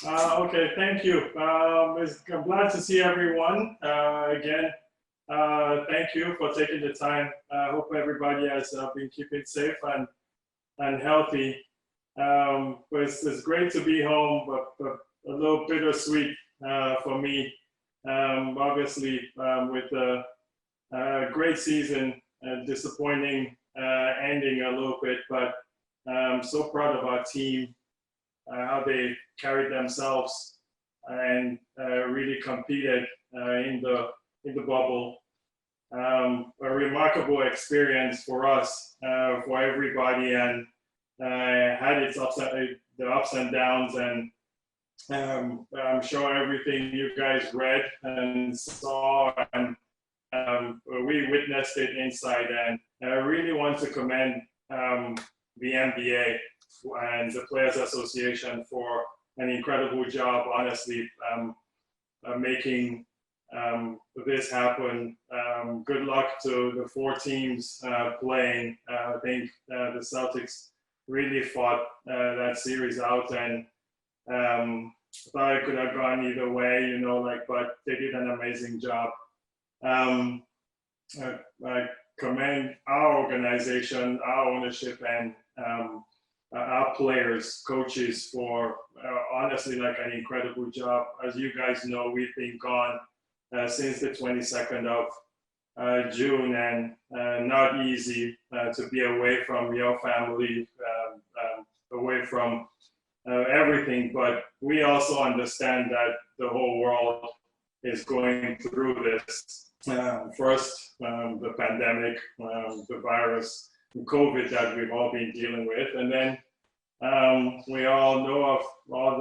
Okay, thank you. I'm glad to see everyone again. Thank you for taking the time. I hope everybody has been keeping safe and healthy. It's great to be home, but a little bittersweet for me. Obviously, with a great season, disappointing ending a little bit, but I'm so proud of our team, how they carried themselves and really competed in the bubble. A remarkable experience for us, for everybody, and had its the ups and downs, and I'm sure everything you guys read and saw, and we witnessed it inside. And I really want to commend the NBA and the Players Association for an incredible job, honestly, making this happen. Good luck to the 4 teams playing. I think the Celtics really fought that series out, and thought it could have gone either way, but they did an amazing job. I commend our organization, our ownership, and our players, coaches for honestly an incredible job. As you guys know, we've been gone since the 22nd of June, and not easy to be away from your family, away from everything, but we also understand that the whole world is going through this. First, the pandemic, the virus, COVID that we've all been dealing with, and then we all know of all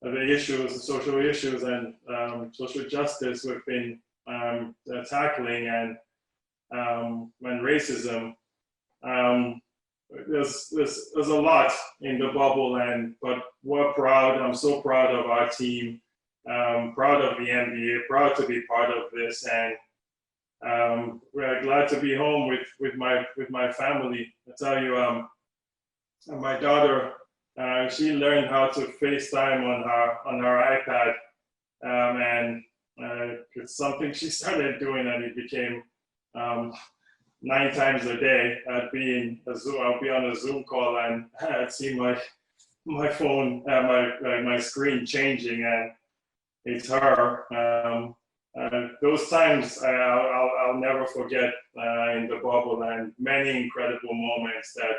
the issues, the social issues, and social justice we've been tackling, and racism. There's a lot in the bubble, but we're proud. I'm so proud of our team. Proud of the NBA. Proud to be part of this, and we're glad to be home with my family. I tell you, my daughter, she learned how to FaceTime on her iPad, and it's something she started doing, and it became 9 times a day. I'll be on a Zoom call, and I'd see my phone, my screen changing, and it's her. Those times I'll never forget in the bubble, and many incredible moments that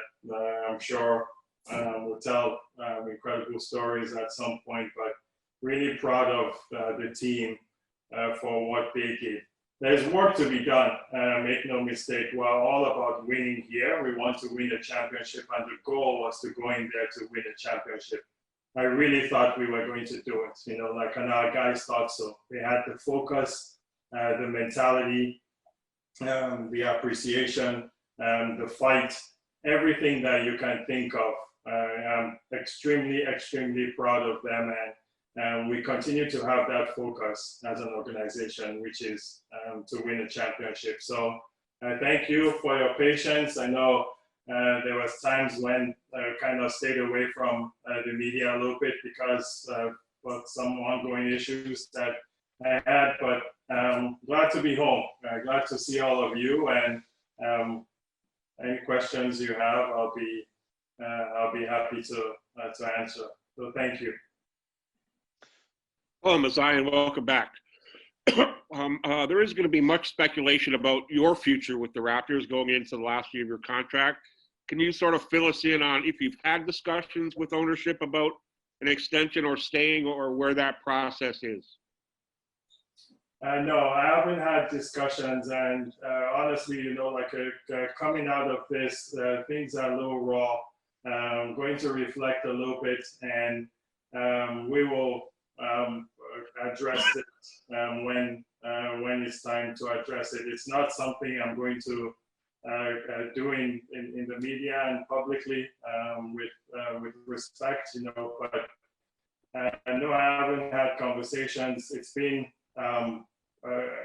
I'm sure will tell incredible stories at some point. But really proud of the team for what they did. There's work to be done, make no mistake. We're all about winning here. We want to win a championship, and the goal was to go in there to win a championship. I really thought we were going to do it, and our guys thought so. They had the focus, the mentality, the appreciation, the fight, everything that you can think of. I'm extremely, extremely proud of them, and we continue to have that focus as an organization, which is to win a championship. So thank you for your patience. I know there was times when I kind of stayed away from the media a little bit because of some ongoing issues that I had, but glad to be home. Glad to see all of you, and any questions you have, I'll be happy to answer. So thank you. Hello, Masai, and welcome back. There is going to be much speculation about your future with the Raptors going into the last year of your contract. Can you sort of fill us in on if you've had discussions with ownership about an extension or staying, or where that process is? No, I haven't had discussions, and honestly, coming out of this, things are a little raw. I'm going to reflect a little bit, and we will address it when it's time to address it. It's not something I'm going to do in the media and publicly with respect, but no, I haven't had conversations. It's been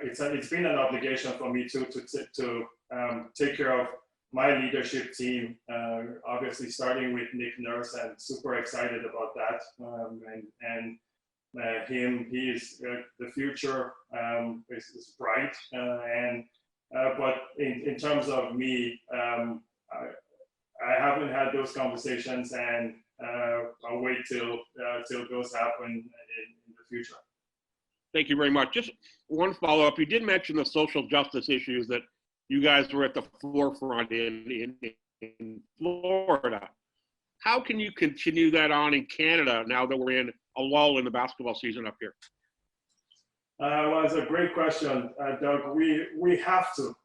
it's been an obligation for me to take care of my leadership team, obviously starting with Nick Nurse, and super excited about that. He's the future is bright. But in terms of me, I haven't had those conversations, and I'll wait till those happen in the future. Thank you very much. Just one follow-up. You did mention the social justice issues that you guys were at the forefront in Florida. How can you continue that on in Canada now that we're in a lull in the basketball season up here? Well, it's a great question, Doug. We have to,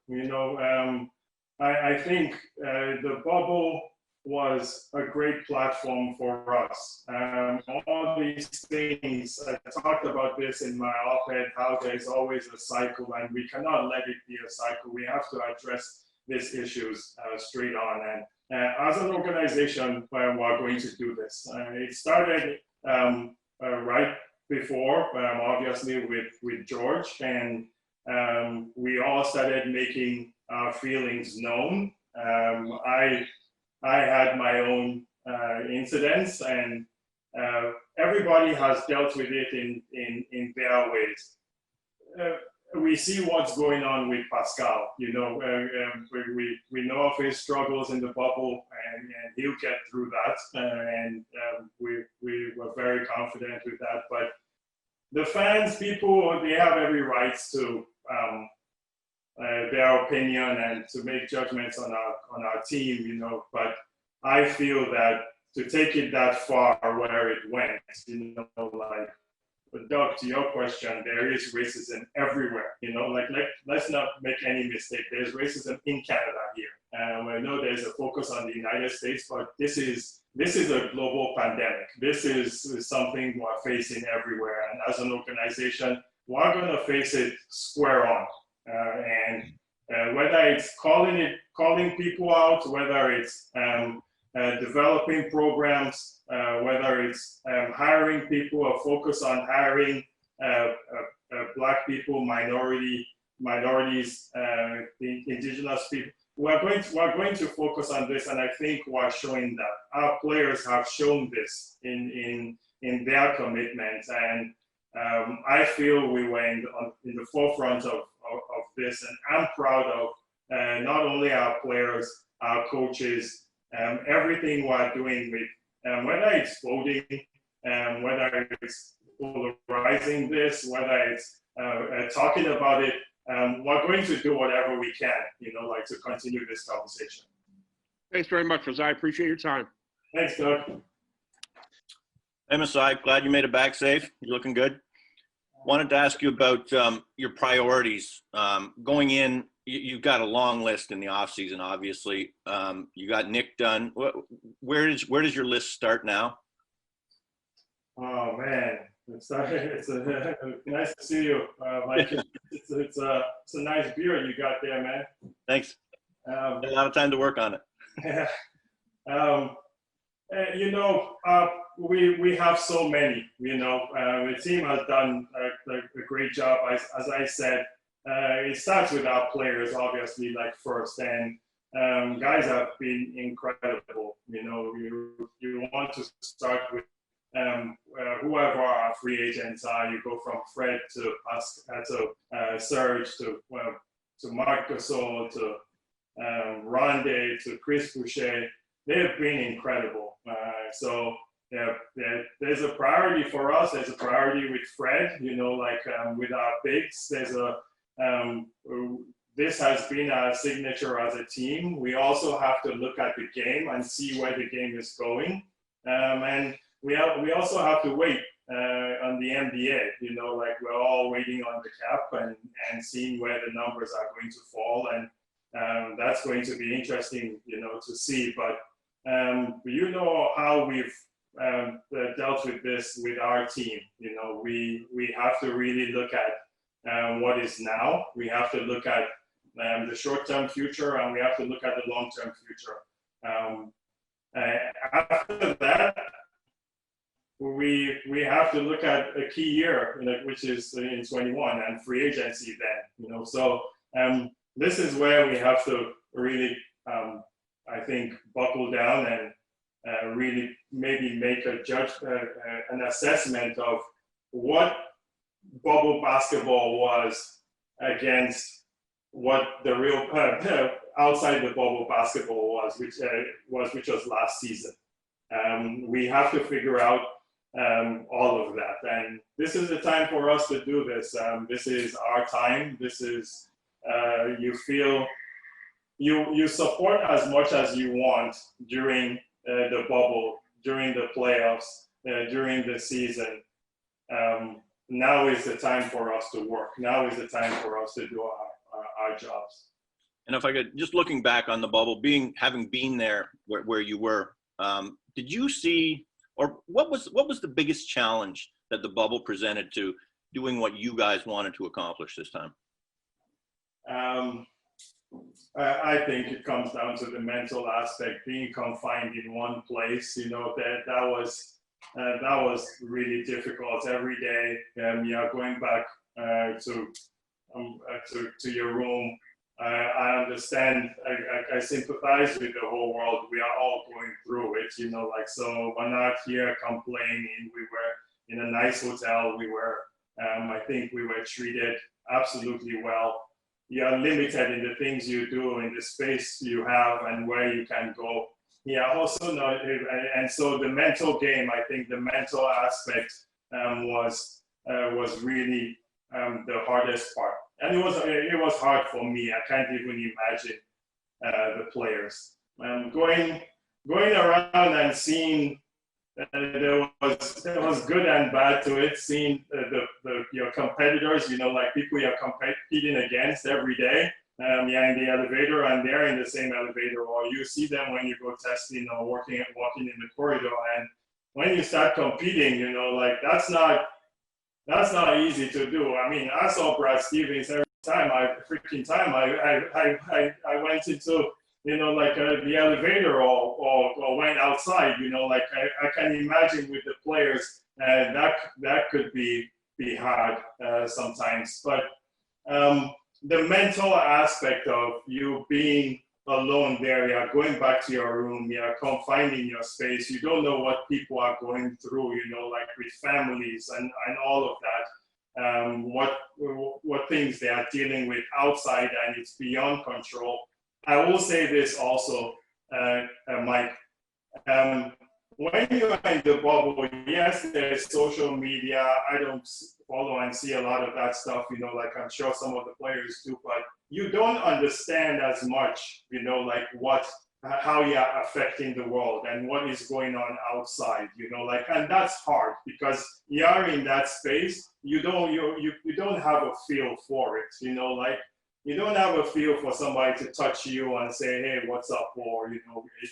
I think the bubble was a great platform for us. All these things, I talked about this in my op-ed, how there's always a cycle, and we cannot let it be a cycle. We have to address these issues straight on. And as an organization, we're going to do this. It started right before, obviously, with George, and we all started making our feelings known. I had my own incidents, and everybody has dealt with it in their ways. We see what's going on with Pascal. We know of his struggles in the bubble, and he'll get through that. And we were very confident with that. But the fans, people, they have every right to their opinion and to make judgments on our team, but I feel that to take it that far where it went, but Doug, to your question, there is racism everywhere, let's not make any mistake. There's racism in Canada here. I know there's a focus on the United States, but this is a global pandemic. This is something we're facing everywhere. And as an organization, we're going to face it square on. And whether it's calling people out, whether it's developing programs, whether it's hiring people or focus on hiring Black people, minorities, indigenous people. We're going to focus on this, and I think we're showing that. Our players have shown this in their commitment, and I feel we were in the forefront of this, and I'm proud of not only our players, our coaches, everything we're doing with, whether it's voting, whether it's polarizing this, whether it's talking about it, we're going to do whatever we can, to continue this conversation. Thanks very much, Masai. I appreciate your time. Thanks, Doug. Hey, Masai, glad you made it back safe. You're looking good. Wanted to ask you about your priorities. Going in, you've got a long list in the offseason, obviously. You got Nick done. Where does your list start now? Oh, man. It's nice to see you, Mike. It's a nice beard you got there, man. Thanks. A lot of time to work on it. We have so many. The team has done a great job. As I said, it starts with our players, obviously, first, and guys have been incredible. You want to start with whoever our free agents are. You go from Fred to Pascal, to Serge, to Marc Gasol, to Rondé, to Chris Boucher. They have been incredible. So there's a priority for us. There's a priority with Fred. With our bigs, this has been our signature as a team. We also have to look at the game and see where the game is going. And we also have to wait on the NBA. We're all waiting on the cap and seeing where the numbers are going to fall, and that's going to be interesting, to see. But how we've dealt with this with our team. We have to really look at what is now. We have to look at the short-term future, and we have to look at the long-term future. After that, we have to look at a key year, which is in 21, and free agency then. So this is where we have to really, I think, buckle down and really maybe make an assessment of what bubble basketball was against what the real outside the bubble basketball was, which was last season. We have to figure out all of that, and this is the time for us to do this. This is our time. This is you feel you support as much as you want during the bubble, during the playoffs, during the season. Now is the time for us to work. Now is the time for us to do our jobs. And if I could, just looking back on the bubble, having been there where you were, did you see, or what was the biggest challenge that the bubble presented to doing what you guys wanted to accomplish this time? I think it comes down to the mental aspect, being confined in one place. That was really difficult every day. Going back to your room. I understand. I sympathize with the whole world. We are all going through it. So we're not here complaining. We were in a nice hotel. I think we were treated absolutely well. You are limited in the things you do, in the space you have, and where you can go. Also not, and so the mental game. I think the mental aspect was really the hardest part, and it was hard for me. I can't even imagine the players going around and seeing. There was good and bad to it. Seeing your competitors, people you're competing against every day. In the elevator, and they're in the same elevator, or you see them when you go testing or walking in the corridor. And when you start competing, that's not easy to do. I mean, I saw Brad Stevens every time I went into the elevator or went outside. I can imagine with the players that could be hard sometimes, but. The mental aspect of you being alone there, you're going back to your room, you're confined in your space, you don't know what people are going through, with families and all of that, what things they are dealing with outside, and it's beyond control. I will say this also, Mike, when you're in the bubble, yes, there's social media. I don't follow and see a lot of that stuff, I'm sure some of the players do, but you don't understand as much, how you're affecting the world and what is going on outside, and that's hard because you're in that space. You don't have a feel for it, you don't have a feel for somebody to touch you and say, hey, what's up? Or,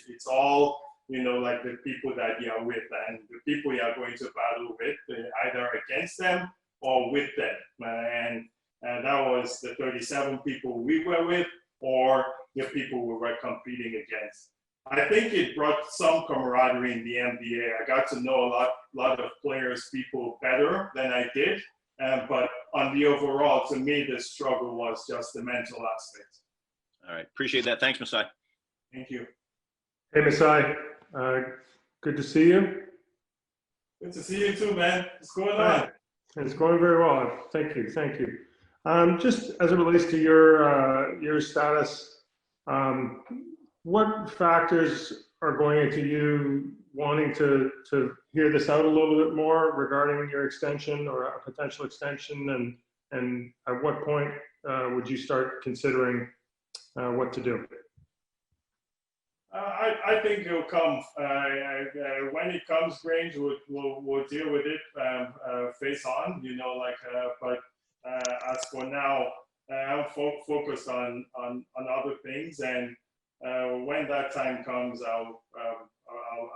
it's all, the people that you're with and the people you're going to battle with, either against them or with them. And that was the 37 people we were with or the people we were competing against. I think it brought some camaraderie in the NBA. I got to know a lot of players, people better than I did. But on the overall, to me, the struggle was just the mental aspect. All right. Appreciate that. Thanks, Masai. Thank you. Hey, Masai. Good to see you. Good to see you too, man. What's going on? It's going very well. Thank you. Just as it relates to your status, what factors are going into you wanting to hear this out a little bit more regarding your extension or a potential extension, and at what point would you start considering what to do? I think it'll come. When it comes, Grange, we'll deal with it face on, but as for now, I'm focused on other things, and when that time comes, I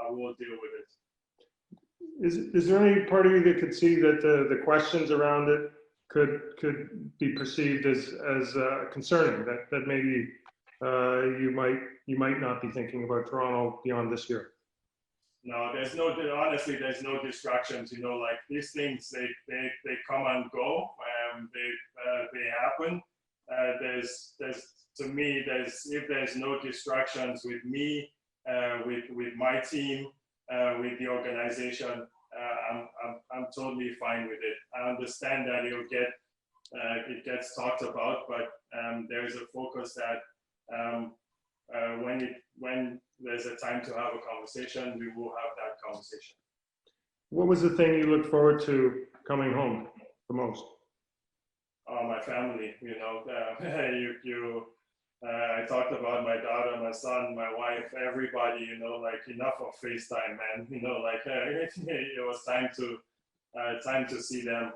will deal with it. Is there any part of you that could see that the questions around it could be perceived as concerning, that maybe you might not be thinking about Toronto beyond this year? No, honestly, there's no distractions. These things, they come and go. They happen. to me, if there's no distractions with me, with my team, with the organization, I'm totally fine with it. I understand that it gets talked about, but there's a focus that when there's a time to have a conversation, we will have that conversation. What was the thing you looked forward to coming home the most? Oh, my family, I talked about my daughter, my son, my wife, everybody, like enough of FaceTime, man. It was time to see them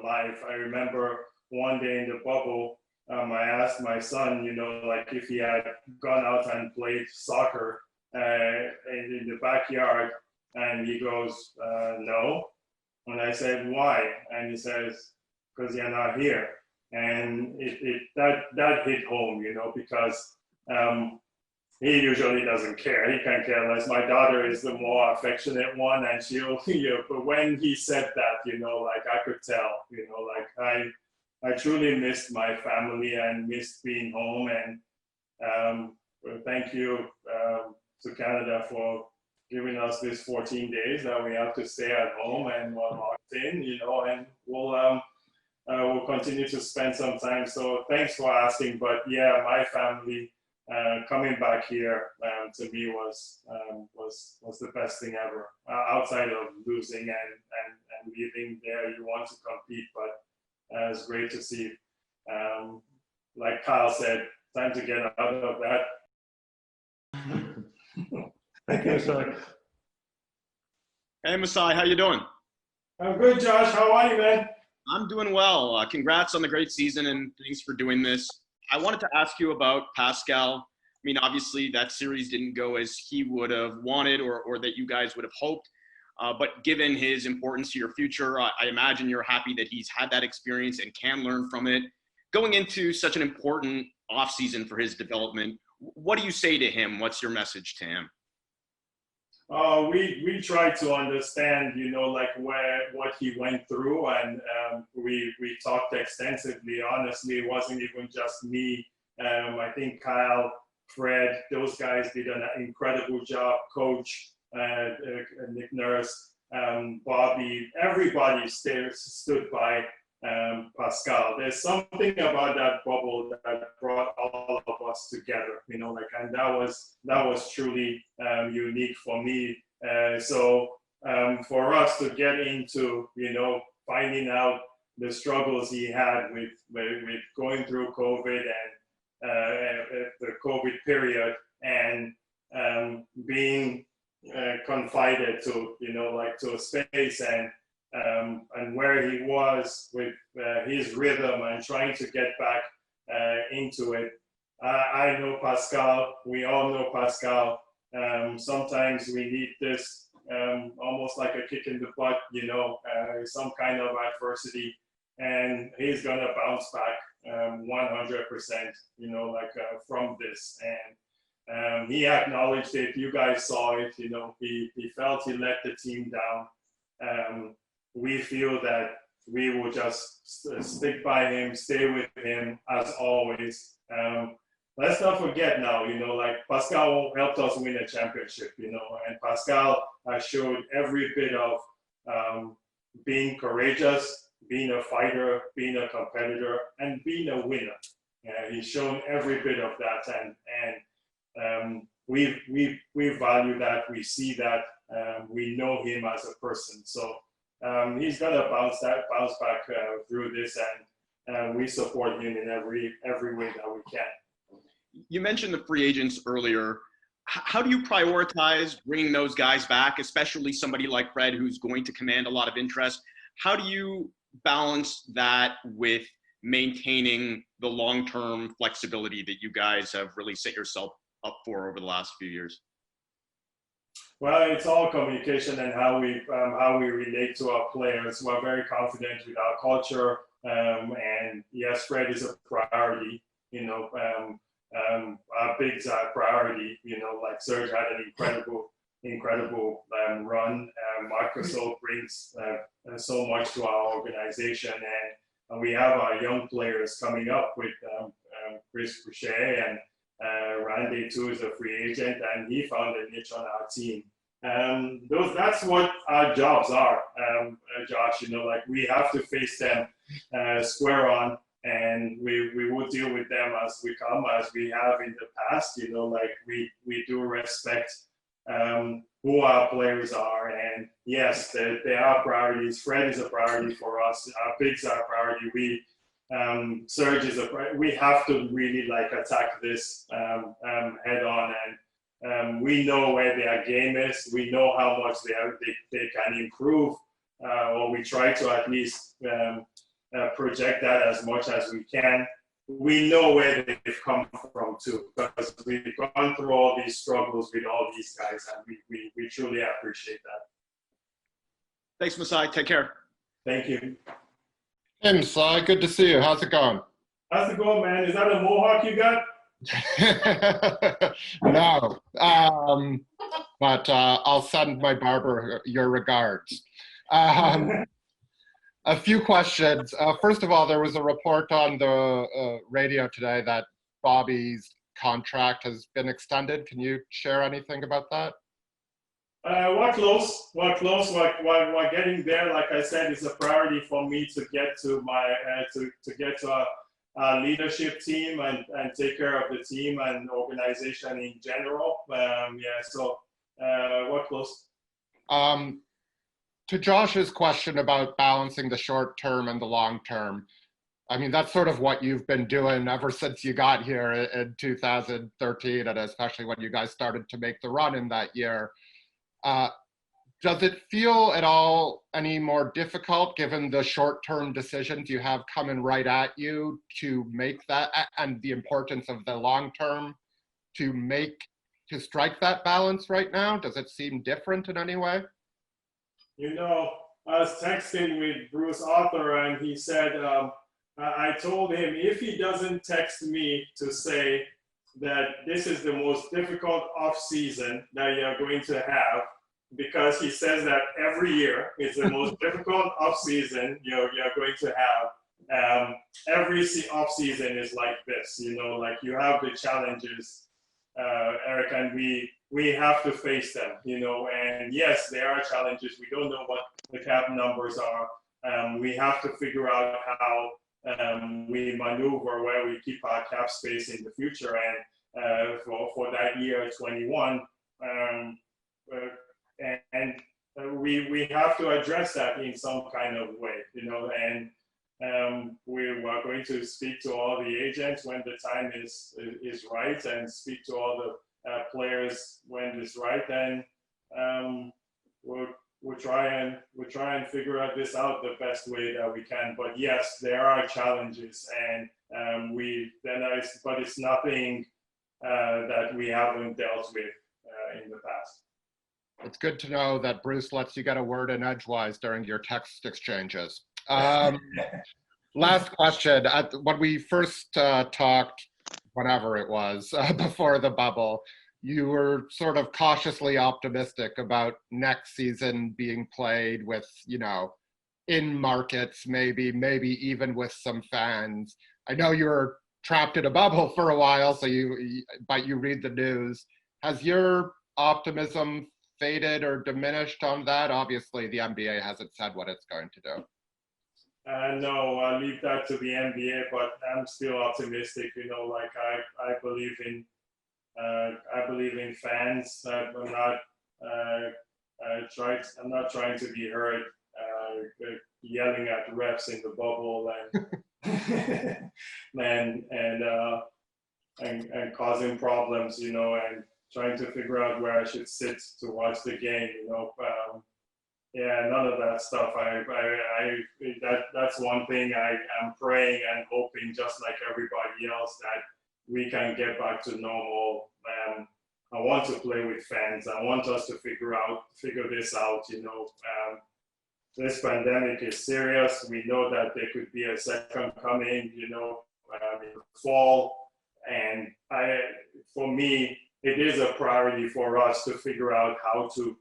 live. I remember one day in the bubble, I asked my son, like if he had gone out and played soccer in the backyard, and he goes, no. And I said, why? And he says, because you're not here. And that hit home, because he usually doesn't care. He can care less. My daughter is the more affectionate one, and she'll, but when he said that, like I could tell, like I truly missed my family and missed being home. And thank you to Canada for giving us this 14 days that we have to stay at home and we're locked in, and we'll continue to spend some time. So thanks for asking. But yeah, my family coming back here to me was the best thing ever. Outside of losing and leaving there, you want to compete, but it's great to see. Like Kyle said, time to get out of that. Thank you, Masai. Hey, Masai, how you doing? I'm good, Josh. How are you, man? I'm doing well. Congrats on the great season, and thanks for doing this. I wanted to ask you about Pascal. I mean, obviously, that series didn't go as he would have wanted or that you guys would have hoped. But given his importance to your future, I imagine you're happy that he's had that experience and can learn from it. Going into such an important offseason for his development, what do you say to him? What's your message to him? We try to understand, like what he went through, and we talked extensively. Honestly, it wasn't even just me. I think Kyle, Fred, those guys did an incredible job. Coach, Nick Nurse, Bobby, everybody stood by Pascal. There's something about that bubble that brought all of us together, and that was truly unique for me. So for us to get into, finding out the struggles he had with going through COVID and the COVID period, and being confided to, to a space and where he was with his rhythm and trying to get back into it. I know Pascal. We all know Pascal. Sometimes we need this almost like a kick in the butt, some kind of adversity, and he's gonna bounce back 100%, from this. And he acknowledged it. You guys saw it. He felt he let the team down. We feel that we will just stick by him, stay with him as always. Let's not forget now, like Pascal helped us win a championship, and Pascal has showed every bit of being courageous, being a fighter, being a competitor, and being a winner. He's shown every bit of that, and we value that, we see that, we know him as a person. So he's gonna bounce back through this, and we support him in every way that we can. You mentioned the free agents earlier. How do you prioritize bringing those guys back, especially somebody like Fred, who's going to command a lot of interest? How do you balance that with maintaining the long-term flexibility that you guys have really set yourself up for over the last few years? Well, it's all communication and how we relate to our players. We're very confident with our culture, and yes, Fred is a priority. Our bigs are a priority. Like Serge had an incredible run. Marc Gasol brings so much to our organization, and we have our young players coming up with Chris Boucher, and Randy too is a free agent, and he found a niche on our team. That's what our jobs are, Josh. Like we have to face them square on, and we will deal with them as we come, as we have in the past. Like we do respect who our players are, and yes, they are priorities. Fred is a priority for us. Our bigs are a priority. Serge is a priority. We have to really attack this head on, and we know where their game is. We know how much they can improve, or we try to at least project that as much as we can. We know where they've come from too, because we've gone through all these struggles with all these guys, and we truly appreciate that. Thanks, Masai. Take care. Thank you. Hey, Masai, good to see you. How's it going? How's it going, man? Is that a mohawk you got? No, but I'll send my barber your regards. A few questions. First of all, there was a report on the radio today that Bobby's contract has been extended. Can you share anything about that? We're close. We're getting there. Like I said, it's a priority for me to get to my to get to our leadership team and take care of the team and organization in general. So we're close. To Josh's question about balancing the short term and the long term, I mean, that's sort of what you've been doing ever since you got here in 2013, and especially when you guys started to make the run in that year. Does it feel at all any more difficult, given the short-term decisions you have coming right at you, to make that, and the importance of the long-term, to strike that balance right now? Does it seem different in any way? I was texting with Bruce Arthur, and he said, I told him if he doesn't text me to say that this is the most difficult off-season that you're going to have, because he says that every year it's the most difficult off-season you're going to have. Every off-season is like this, like you have the challenges, Eric, and we have to face them, and yes, there are challenges. We don't know what the cap numbers are. We have to figure out how we maneuver where we keep our cap space in the future, and for that year 21, and we have to address that in some kind of way, and we are going to speak to all the agents when the time is right, and speak to all the players when it's right, and we'll try and figure out this out the best way that we can. But yes, there are challenges, and but it's nothing that we haven't dealt with in the past. It's good to know that Bruce lets you get a word in edgewise during your text exchanges. Last question. When we first talked, whenever it was, before the bubble, you were sort of cautiously optimistic about next season being played with, in markets, maybe even with some fans. I know you were trapped in a bubble for a while, but you read the news. Has your optimism faded or diminished on that? Obviously, the NBA hasn't said what it's going to do. No, I'll leave that to the NBA, but I'm still optimistic. I believe in fans. I'm not trying to be heard yelling at refs in the bubble and causing problems, and trying to figure out where I should sit to watch the game, none of that stuff. That's one thing I'm praying and hoping, just like everybody else, that we can get back to normal. I want to play with fans. I want us to figure this out. This pandemic is serious. We know that there could be a second coming, in the fall. And for me, it is a priority for us to figure out how to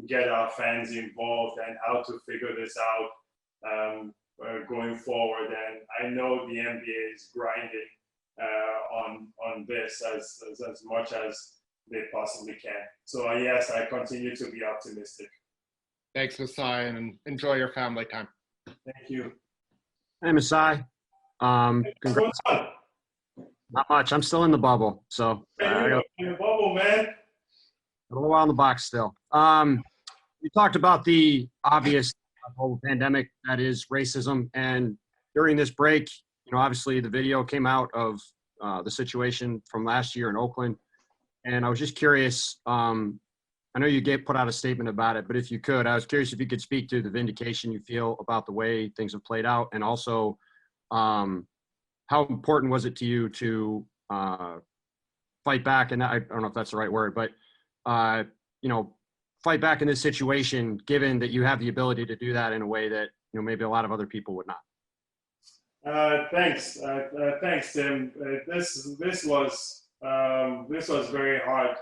get our fans involved and how to figure this out. going forward. And I know the NBA is grinding on this as much as they possibly can. So yes, I continue to be optimistic. Thanks, Masai, and enjoy your family time. Thank you. Hey, Masai. What's going on? Not much. I'm still in the bubble, so I got In the bubble, man. a little while in the box still. You talked about the obvious whole pandemic that is racism, and during this break, obviously the video came out of the situation from last year in Oakland, and I was just curious. I know you put out a statement about it, but if you could, I was curious if you could speak to the vindication you feel about the way things have played out, and also how important was it to you to fight back? And I don't know if that's the right word, but fight back in this situation, given that you have the ability to do that in a way that maybe a lot of other people would not. Thanks, Tim. This was very hard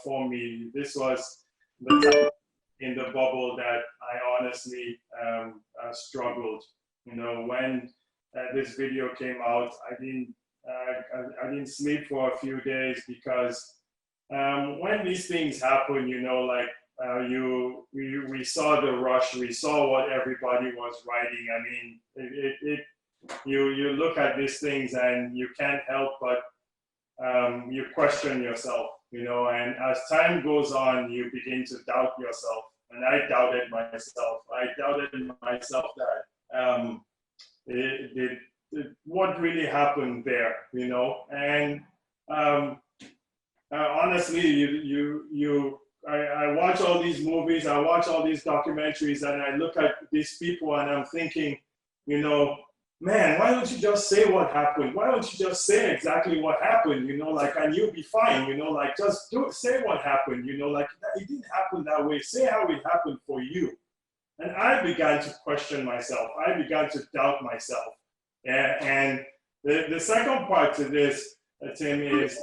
for me. This was the time in the bubble that I honestly struggled. When this video came out, I didn't sleep for a few days because when these things happen, we saw the rush, we saw what everybody was writing. I mean, you look at these things and you can't help but you question yourself, and as time goes on, you begin to doubt yourself. And I doubted myself. I doubted myself that what really happened there, and honestly, I watch all these movies, I watch all these documentaries, and I look at these people and I'm thinking, man, why don't you just say what happened? Why don't you just say exactly what happened? And you'll be fine, just say what happened, it didn't happen that way. Say how it happened for you. And I began to question myself. I began to doubt myself. And the second part to this, Tim, is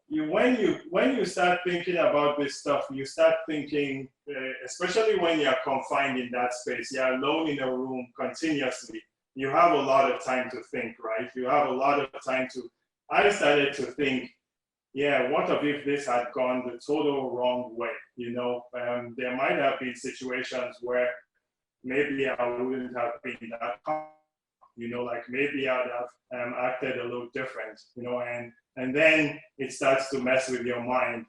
when you start thinking about this stuff, you start thinking, especially when you're confined in that space, you're alone in a room continuously. You have a lot of time to think, right? You have a lot of time to. I started to think, yeah, what if this had gone the total wrong way? There might have been situations where maybe I wouldn't have been that calm, maybe I'd have acted a little different, and then it starts to mess with your mind,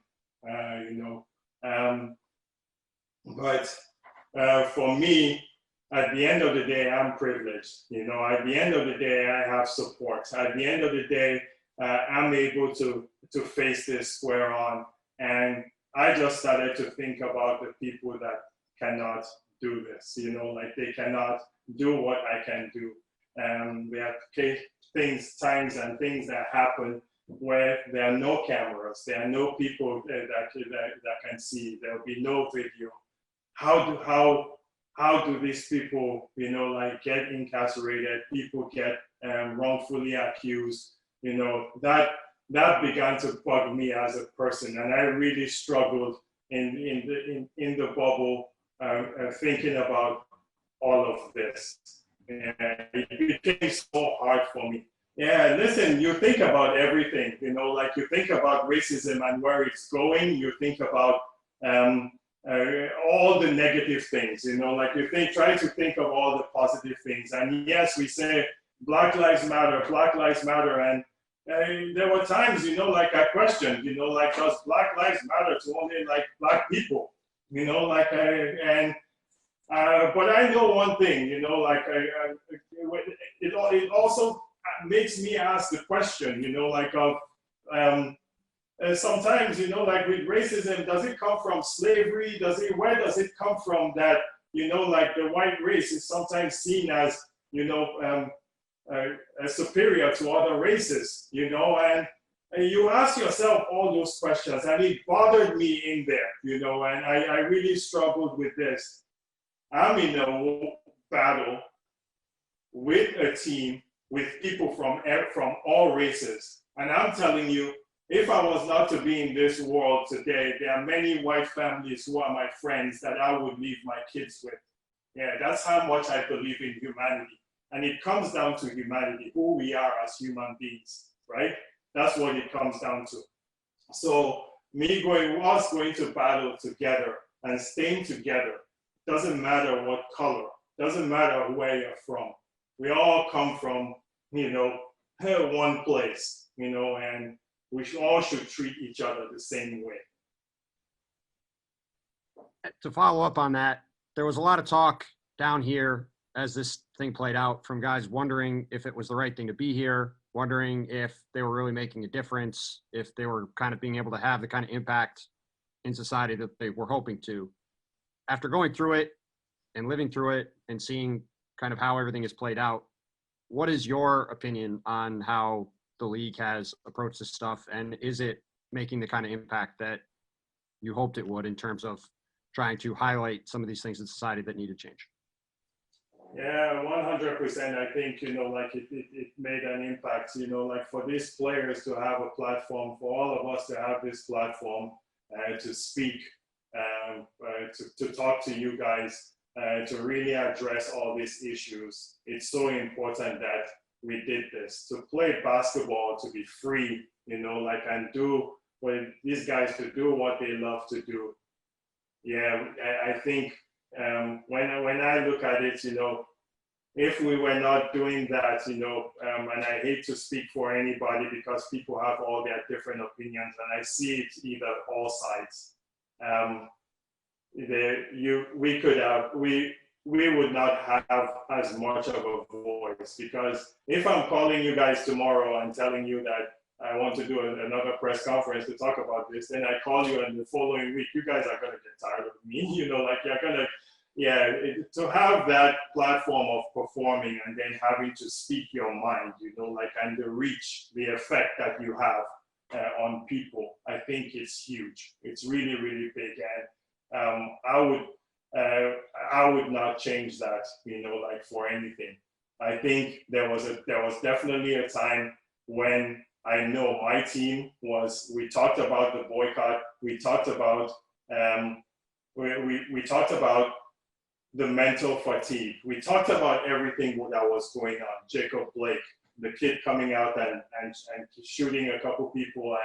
but for me, at the end of the day, I'm privileged. At the end of the day, I have support. At the end of the day, I'm able to face this square on. And I just started to think about the people that cannot do this, they cannot do what I can do. We have times and things that happen where there are no cameras, there are no people that can see, there'll be no video. How do these people, get incarcerated, people get wrongfully accused, that began to bug me as a person. And I really struggled in the bubble, thinking about all of this. And it became so hard for me. Yeah, listen, you think about everything, you think about racism and where it's going, you think about all the negative things, try to think of all the positive things. And yes, we say Black Lives Matter, and there were times, I questioned, does Black Lives Matter to only Black people, but I know one thing, it also makes me ask the question, sometimes, with racism, does it come from slavery? Where does it come from that, the white race is sometimes seen as, superior to other races, and you ask yourself all those questions, and it bothered me in there, and I really struggled with this. I'm in a battle with a team with people from all races, and I'm telling you, if I was not to be in this world today, there are many white families who are my friends that I would leave my kids with. Yeah, that's how much I believe in humanity. And it comes down to humanity, who we are as human beings, right? That's what it comes down to. So us going to battle together and staying together, doesn't matter what color, doesn't matter where you're from. We all come from, one place, and we all should treat each other the same way. To follow up on that, there was a lot of talk down here as this thing played out from guys wondering if it was the right thing to be here, wondering if they were really making a difference, if they were kind of being able to have the kind of impact in society that they were hoping to. After going through it and living through it and seeing kind of how everything has played out, what is your opinion on how the league has approached this stuff? And is it making the kind of impact that you hoped it would in terms of trying to highlight some of these things in society that need to change? Yeah, 100%. I think, it made an impact, for these players to have a platform, for all of us to have this platform to speak, to talk to you guys, to really address all these issues. It's so important that we did this, to play basketball, to be free, and do for these guys to do what they love to do. Yeah, I think when I look at it, if we were not doing that, and I hate to speak for anybody because people have all their different opinions, and I see it either all sides. We would not have as much of a voice, because if I'm calling you guys tomorrow and telling you that I want to do another press conference to talk about this, then I call you and the following week, you guys are going to get tired of me, you're going to, to have that platform of performing and then having to speak your mind, and the reach, the effect that you have on people, I think it's huge. It's really, really big. And I would not change that, for anything. I think there was definitely a time when I know my team we talked about the boycott, we talked about we talked about the mental fatigue, we talked about everything that was going on. Jacob Blake, the kid coming out and shooting a couple people,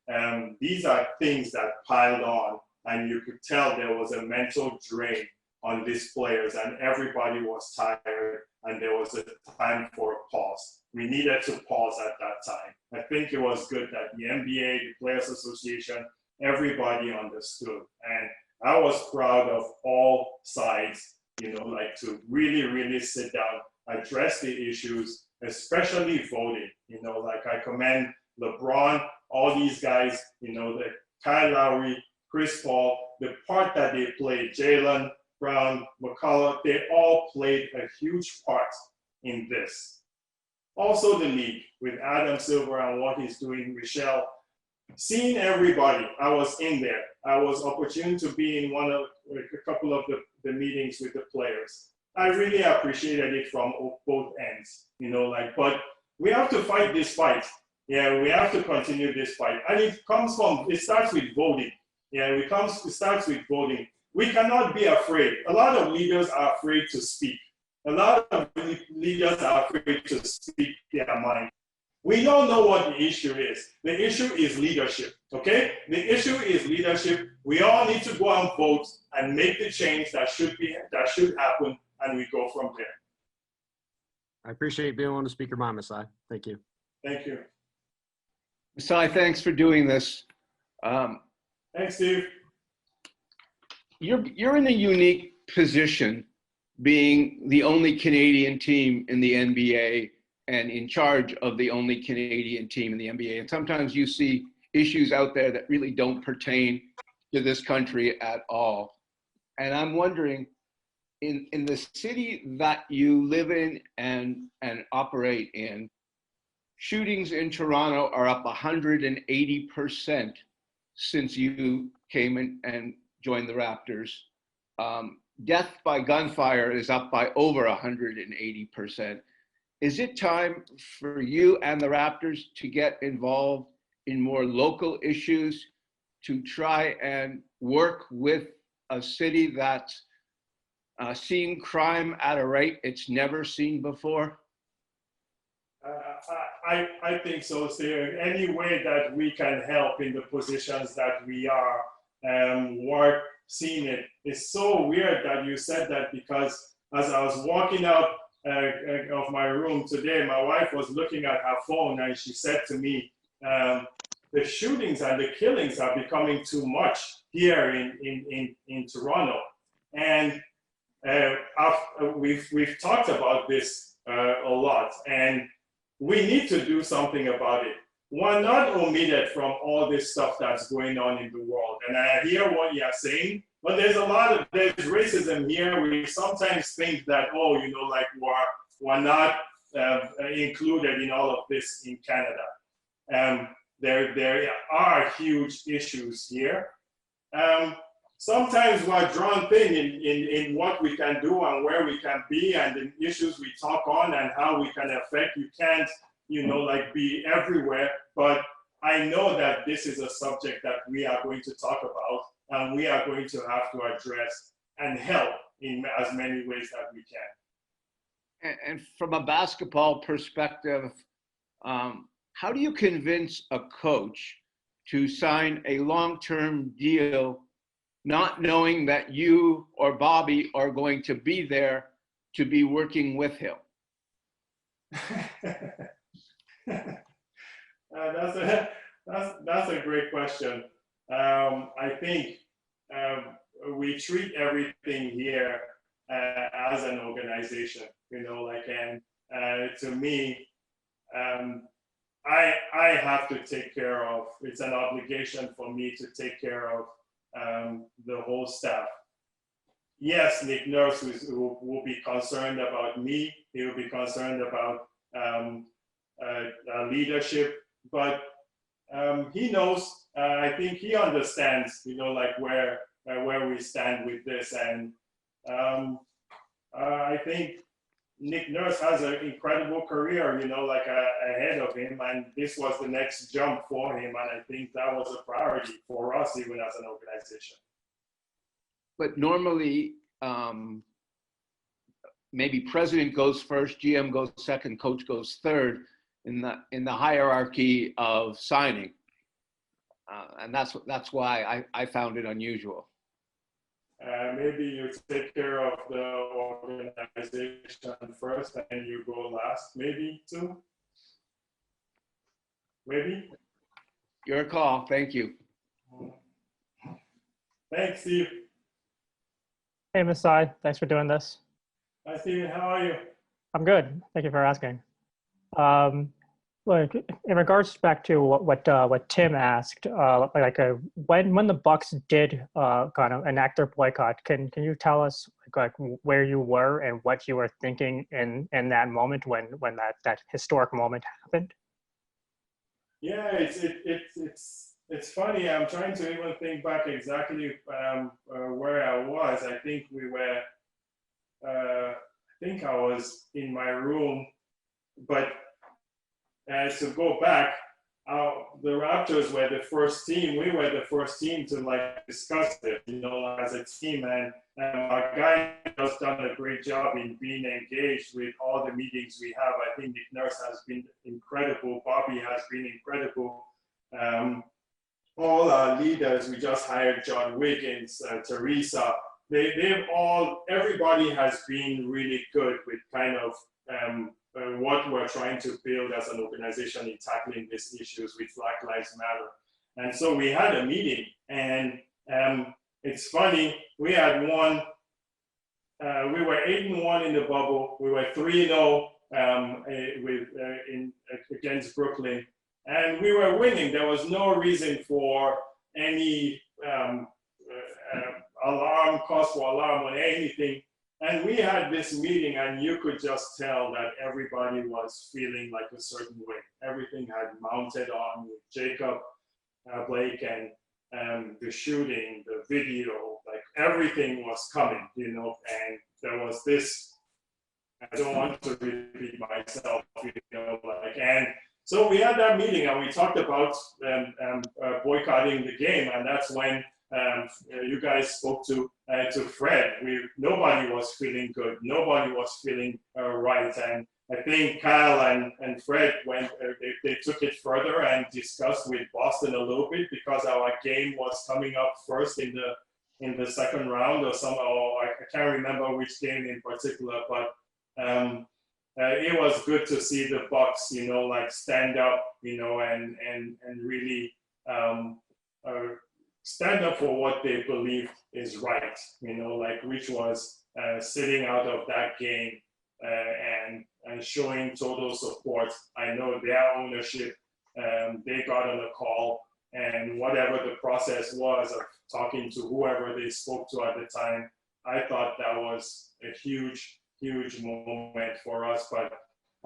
and these are things that piled on, and you could tell there was a mental drain on these players, and everybody was tired, and there was a time for a pause. We needed to pause at that time. I think it was good that the NBA, the Players Association, everybody understood. And I was proud of all sides, to really, really sit down, address the issues, especially voting. I commend LeBron, all these guys, the Kyle Lowry, Chris Paul, the part that they played, Jaylen Brown, McCullough, they all played a huge part in this. Also the league, with Adam Silver and what he's doing, Michelle, seeing everybody, I was in there. I was opportune to be in a couple of the meetings with the players. I really appreciated it from both ends, but we have to fight this fight. Yeah, we have to continue this fight. And it starts with voting. Yeah, it starts with voting. We cannot be afraid. A lot of leaders are afraid to speak. A lot of leaders are afraid to speak their mind. We don't know what the issue is. The issue is leadership, okay? The issue is leadership. We all need to go and vote and make the change that should happen, and we go from there. I appreciate being willing to speak your mind, Masai. Thank you. Thank you. Masai, thanks for doing this. Thanks, Steve. You're in a unique position, being the only Canadian team in the NBA and in charge of the only Canadian team in the NBA. And sometimes you see issues out there that really don't pertain to this country at all. And I'm wondering, in the city that you live in and operate in, shootings in Toronto are up 180% since you came in and joined the Raptors. Death by gunfire is up by over 180%. Is it time for you and the Raptors to get involved in more local issues to try and work with a city that's seeing crime at a rate it's never seen before? I think so, Steve. Any way that we can help in the positions that we are, work seeing it. It's so weird that you said that, because as I was walking out of my room today, my wife was looking at her phone and she said to me, the shootings and the killings are becoming too much here in Toronto. And we've talked about this a lot, and we need to do something about it. We're not omitted from all this stuff that's going on in the world. And I hear what you're saying, but there's racism here. We sometimes think that, oh, you know, like we're not included in all of this in Canada. There are huge issues here. Sometimes we're drawn thin in what we can do and where we can be and the issues we talk on and how we can affect. You can't, you know, like be everywhere, but I know that this is a subject that we are going to talk about and we are going to have to address and help in as many ways that we can. And from a basketball perspective, how do you convince a coach to sign a long-term deal, not knowing that you or Bobby are going to be there to be working with him? That's a great question. I think we treat everything here as an organization, you know, like, and to me, I have to take care of, it's an obligation for me to take care of the whole staff. Yes, Nick Nurse will be concerned about me. He will be concerned about leadership, but he knows. I think he understands, you know, like where we stand with this, and I think Nick Nurse has an incredible career, you know, like ahead of him, and this was the next jump for him, and I think that was a priority for us, even as an organization. But normally, maybe president goes first, GM goes second, coach goes third in the hierarchy of signing, and that's why I found it unusual. Maybe you take care of the organization first and you go last, maybe too. Maybe. Your call. Thank you. Thanks, Steve. Hey, Masai. Thanks for doing this. Hi, Steven. How are you? I'm good. Thank you for asking. Like in regards back to what Tim asked, when the Bucks did kind of enact their boycott, can you tell us like where you were and what you were thinking in that moment when that historic moment happened? Yeah, it's funny. I'm trying to even think back exactly where I was. I think we were. I think I was in my room, but. To go back, the Raptors were the first team. We were the first team to like discuss it, you know, as a team. And our guy has done a great job in being engaged with all the meetings we have. I think Nick Nurse has been incredible. Bobby has been incredible. All our leaders, we just hired John Wiggins, Teresa. Everybody has been really good with kind of what we're trying to build as an organization in tackling these issues with Black Lives Matter. And so we had a meeting, and it's funny, we had won, we were 8-1 in the bubble, we were 3-0 against Brooklyn, and we were winning. There was no reason for any cause for alarm or anything. And we had this meeting, and you could just tell that everybody was feeling like a certain way. Everything had mounted on with Jacob Blake and the shooting, the video, like everything was coming, you know, and there was this, I don't want to repeat myself, you know, like, and so we had that meeting and we talked about boycotting the game, and that's when you guys spoke to Fred. Nobody was feeling good. Nobody was feeling right. And I think Kyle and Fred went. They took it further and discussed with Boston a little bit because our game was coming up first in the second round or I can't remember which game in particular, but it was good to see the Bucks, like stand up, and really stand up for what they believe is right, like which was sitting out of that game and showing total support. I know their ownership, they got on a call, and whatever the process was of talking to whoever they spoke to at the time, I thought that was a huge moment for us. But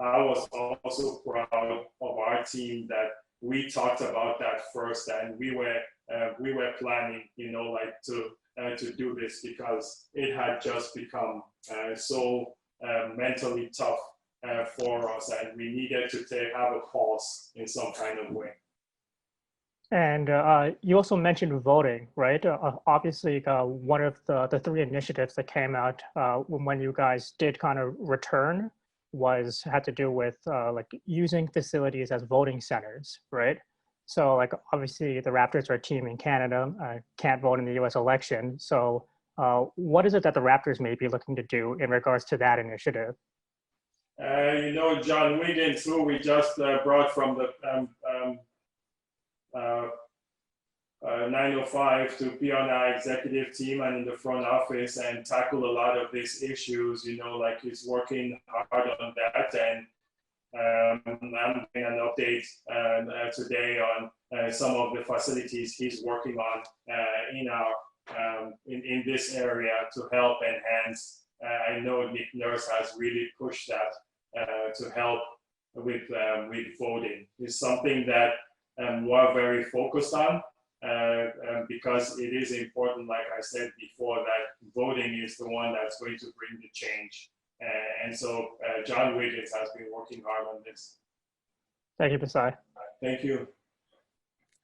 I was also proud of our team that we talked about that first, and we were planning, like to do this because it had just become so mentally tough for us, and we needed to have a pause in some kind of way. And you also mentioned voting, right? Obviously, one of the three initiatives that came out when you guys did kind of return had to do with like using facilities as voting centers, right? So like obviously the Raptors are a team in Canada, can't vote in the US election. So what is it that the Raptors may be looking to do in regards to that initiative? John Wiggins, who we just brought from the 905 to be on our executive team and in the front office and tackle a lot of these issues, like he's working hard on that. And I'm getting an update today on some of the facilities he's working on in this area to help enhance. I know Nick Nurse has really pushed that to help with voting. It's something that we're very focused on because it is important, like I said before, that voting is the one that's going to bring the change. And so John Wiggins has been working hard on this. Thank you, Masai. Thank you.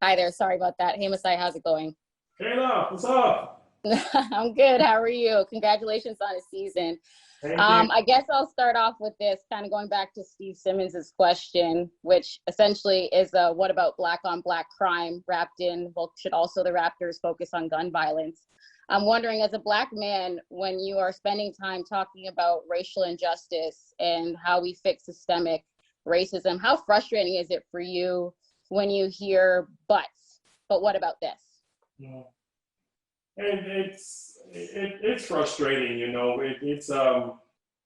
Hi there. Sorry about that. Hey, Masai, how's it going? Kayla, what's up? I'm good. How are you? Congratulations on the season. Thank you. I guess I'll start off with this, kind of going back to Steve Simmons's question, which essentially is what about black on black crime wrapped in, well, should also the Raptors focus on gun violence? I'm wondering, as a black man, when you are spending time talking about racial injustice and how we fix systemic racism, how frustrating is it for you when you hear but what about this? Yeah. It's frustrating, it's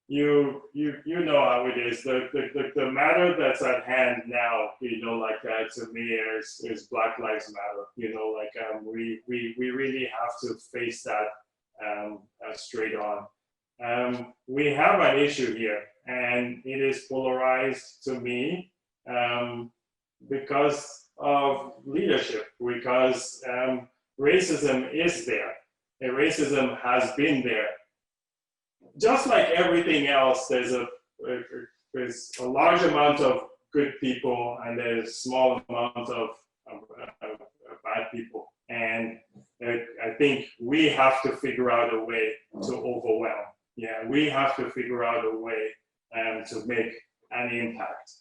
you know how it is. The matter that's at hand now, to me is Black Lives Matter. We really have to face that straight on. We have an issue here, and it is polarized to me because of leadership, because racism is there. And racism has been there. Just like everything else, there's a large amount of good people and there's a small amount of bad people. And I think we have to figure out a way to overwhelm. Yeah, we have to figure out a way to make an impact,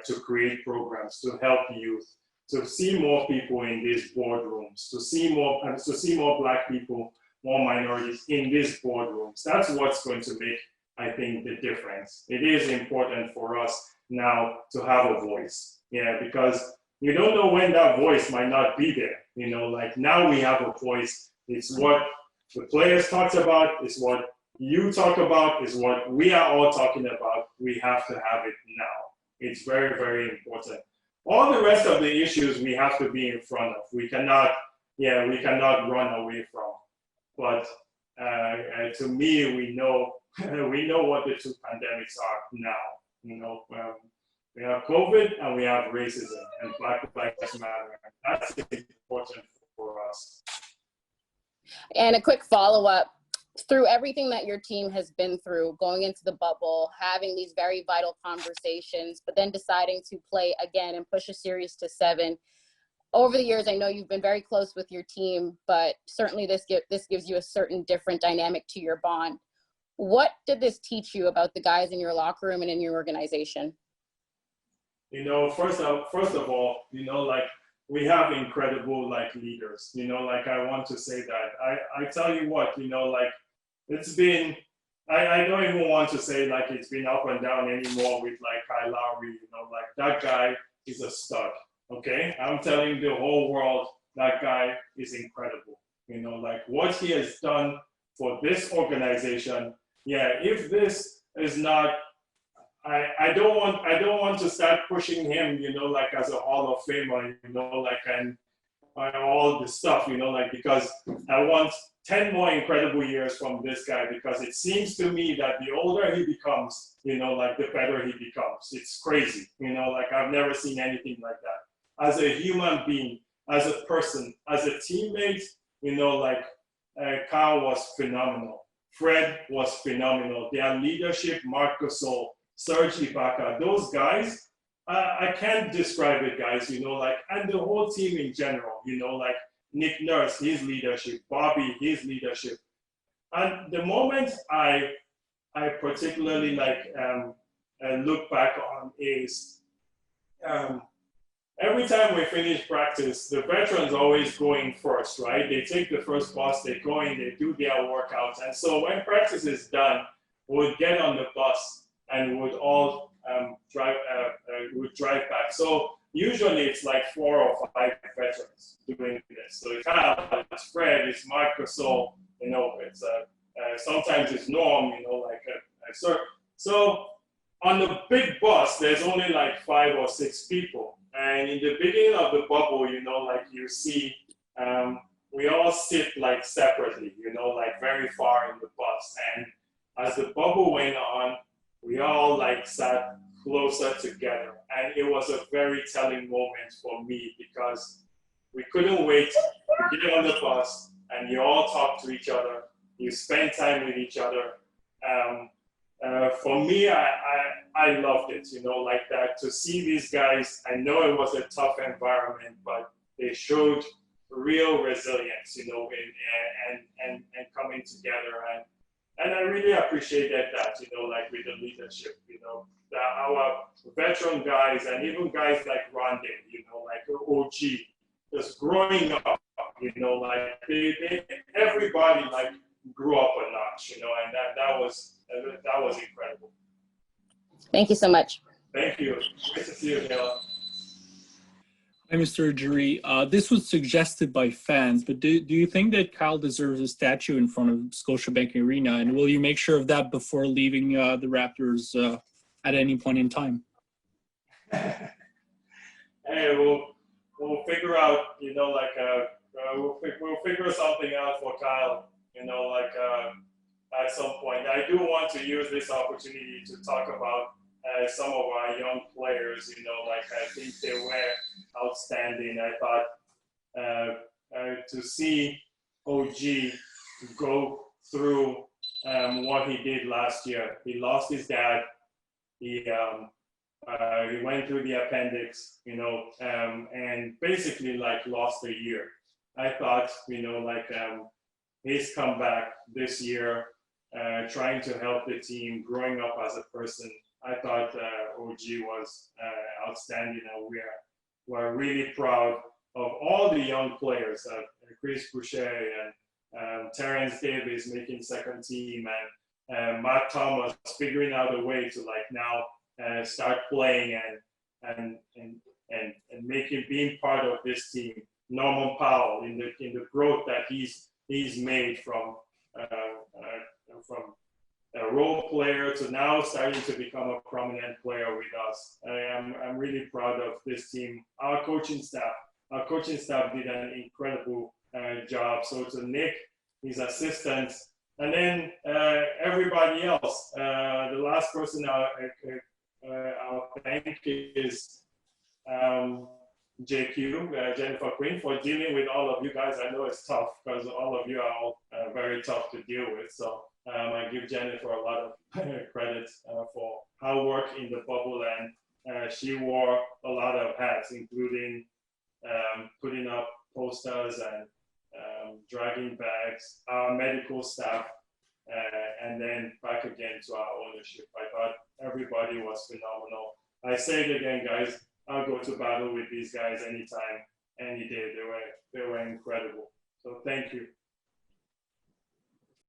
to create programs to help youth, to see more people in these boardrooms, to see more Black people, more minorities in these boardrooms. That's what's going to make, I think, the difference. It is important for us now to have a voice, because you don't know when that voice might not be there. Now we have a voice. It's what the players talked about, it's what you talk about, is what we are all talking about. We have to have it now. It's very, very important. All the rest of the issues we have to be in front of. We cannot run away from. But to me, we know what the two pandemics are now. We have COVID and we have racism, and Black Lives Matter. That's important for us. And a quick follow-up. Through everything that your team has been through, going into the bubble, having these very vital conversations, but then deciding to play again and push a series to 7, over the years, I know you've been very close with your team, but certainly this gives you a certain different dynamic to your bond. What did this teach you about the guys in your locker room and in your organization? You know, first of all, you know, like we have incredible like leaders. You know, like I want to say that. I tell you what, you know, like it's been. I don't even want to say like it's been up and down anymore with like Kyle Lowry. You know, like that guy is a stud. Okay, I'm telling the whole world that guy is incredible. You know, like what he has done for this organization. Yeah, if this is not, I don't want to start pushing him. You know, like as a Hall of Famer. You know, like and all the stuff. You know, like because I want 10 more incredible years from this guy because it seems to me that the older he becomes, you know, like the better he becomes. It's crazy. You know, like I've never seen anything like that. As a human being, as a person, as a teammate, you know, like Kyle was phenomenal. Fred was phenomenal. Their leadership, Marc Gasol, Serge Ibaka, those guys, I can't describe it, guys, you know, like, and the whole team in general, you know, like Nick Nurse, his leadership, Bobby, his leadership. And the moment I particularly like look back on is every time we finish practice, the veterans always going first, right? They take the first bus, they go in, they do their workouts. And so when practice is done, we'll get on the bus and would all would drive back. So usually it's like 4 or 5 veterans doing this. So it's Kyle, it's Fred, it's Marc Gasol, you know, it's sometimes it's Norm, you know, like so on the big bus, there's only like 5 or 6 people. And in the beginning of the bubble, you know, like you see, we all sit like separately, you know, like very far in the bus. And as the bubble went on, we all like sat closer together. And it was a very telling moment for me because we couldn't wait to get on the bus and you all talk to each other. You spend time with each other. For me, I loved it, you know, like that. To see these guys, I know it was a tough environment, but they showed real resilience, you know, and coming together. And I really appreciated that, you know, like with the leadership, you know, that our veteran guys and even guys like Rondé, you know, like OG, just growing up, you know, like everybody like grew up a notch, you know, and that was incredible. Thank you so much. Thank you. Great to see you, Taylor. Hi, Mr. Ujiri. This was suggested by fans, but do you think that Kyle deserves a statue in front of Scotiabank Arena? And will you make sure of that before leaving the Raptors at any point in time? Hey, we'll figure out, you know, like we'll figure something out for Kyle, you know, like at some point. I do want to use this opportunity to talk about some of our young players, you know, like I think they were outstanding. I thought to see OG go through what he did last year. He lost his dad. He went through the appendix, you know, and basically like lost a year. I thought, you know, like his comeback this year, trying to help the team, growing up as a person. I thought OG was outstanding, and we're really proud of all the young players, Chris Boucher and Terrence Davis making second team, and Matt Thomas figuring out a way to like now start playing and being part of this team. Norman Powell in the growth that he's made from a role player to now starting to become a prominent player with us. I'm really proud of this team. Our coaching staff did an incredible job. So to Nick, his assistants, and then everybody else. The last person I'll thank is JQ, Jennifer Quinn, for dealing with all of you guys. I know it's tough because all of you are all very tough to deal with. So I give Jennifer a lot of credit for her work in the bubble, and she wore a lot of hats, including putting up posters and dragging bags, our medical staff, and then back again to our ownership. I thought everybody was phenomenal. I say it again, guys, I'll go to battle with these guys anytime, any day. They were incredible. So thank you.